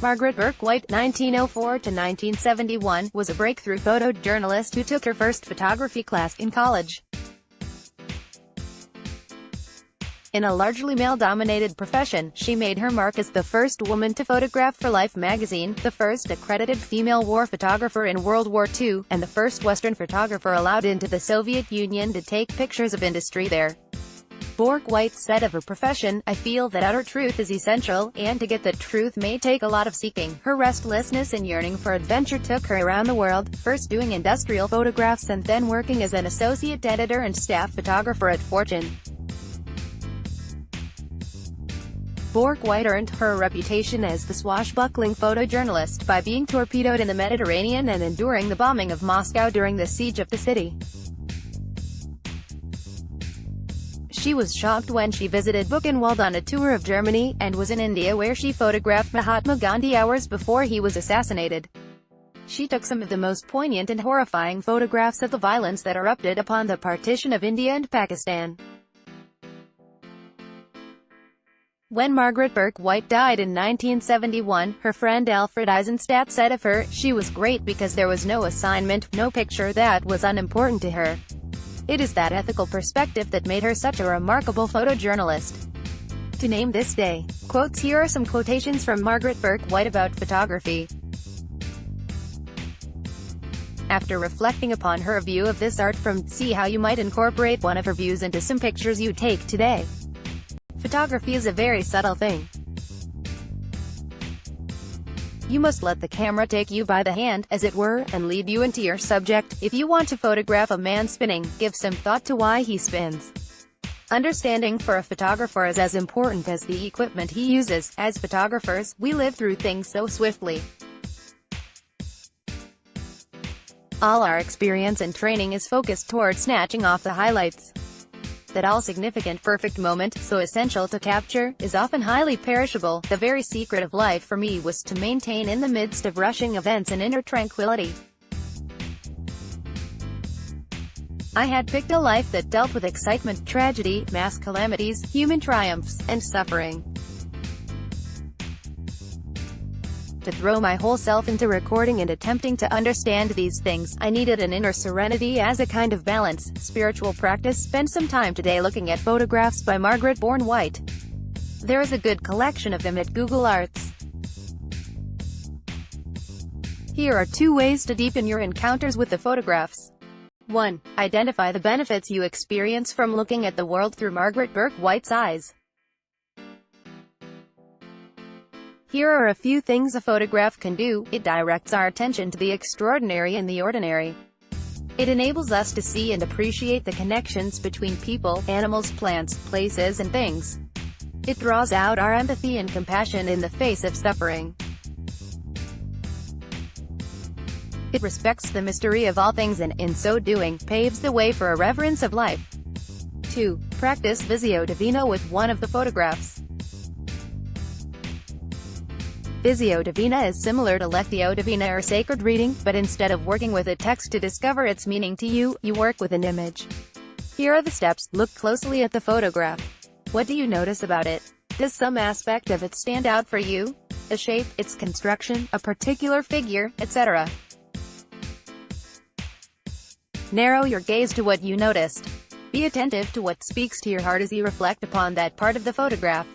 Margaret Bourke-White, 1904–1971, was a breakthrough photojournalist who took her first photography class in college. In a largely male-dominated profession, she made her mark as the first woman to photograph for Life magazine, the first accredited female war photographer in World War II, and the first Western photographer allowed into the Soviet Union to take pictures of industry there. Bourke-White said of her profession, "I feel that utter truth is essential, and to get that truth may take a lot of seeking." Her restlessness and yearning for adventure took her around the world, first doing industrial photographs and then working as an associate editor and staff photographer at Fortune. Bourke-White earned her reputation as the swashbuckling photojournalist by being torpedoed in the Mediterranean and enduring the bombing of Moscow during the siege of the city. She was shocked when she visited Buchenwald on a tour of Germany, and was in India where she photographed Mahatma Gandhi hours before he was assassinated. She took some of the most poignant and horrifying photographs of the violence that erupted upon the partition of India and Pakistan. When Margaret Bourke-White died in 1971, her friend Alfred Eisenstadt said of her, "She was great because there was no assignment, no picture that was unimportant to her. It is that ethical perspective that made her such a remarkable photojournalist." To name this day. Quotes. Here are some quotations from Margaret Bourke-White about photography. After reflecting upon her view of this art form, see how you might incorporate one of her views into some pictures you take today. Photography is a very subtle thing. You must let the camera take you by the hand, as it were, and lead you into your subject. If you want to photograph a man spinning, give some thought to why he spins. Understanding for a photographer is as important as the equipment he uses. As photographers, we live through things so swiftly. All our experience and training is focused toward snatching off the highlights. That all-significant perfect moment, so essential to capture, is often highly perishable. The very secret of life for me was to maintain in the midst of rushing events an inner tranquility. I had picked a life that dealt with excitement, tragedy, mass calamities, human triumphs, and suffering. To throw my whole self into recording and attempting to understand these things, I needed an inner serenity as a kind of balance, spiritual practice. Spend some time today looking at photographs by Margaret Bourke-White. There is a good collection of them at Google Arts. Here are 2 ways to deepen your encounters with the photographs. 1. Identify the benefits you experience from looking at the world through Margaret Bourke-White's eyes. Here are a few things a photograph can do. It directs our attention to the extraordinary in the ordinary. It enables us to see and appreciate the connections between people, animals, plants, places, and things. It draws out our empathy and compassion in the face of suffering. It respects the mystery of all things and, in so doing, paves the way for a reverence of life. 2. Practice Visio Divino with one of the photographs. Visio Divina is similar to Lectio Divina or sacred reading, but instead of working with a text to discover its meaning to you, you work with an image. Here are the steps. Look closely at the photograph. What do you notice about it? Does some aspect of it stand out for you? A shape, its construction, a particular figure, etc. Narrow your gaze to what you noticed. Be attentive to what speaks to your heart as you reflect upon that part of the photograph.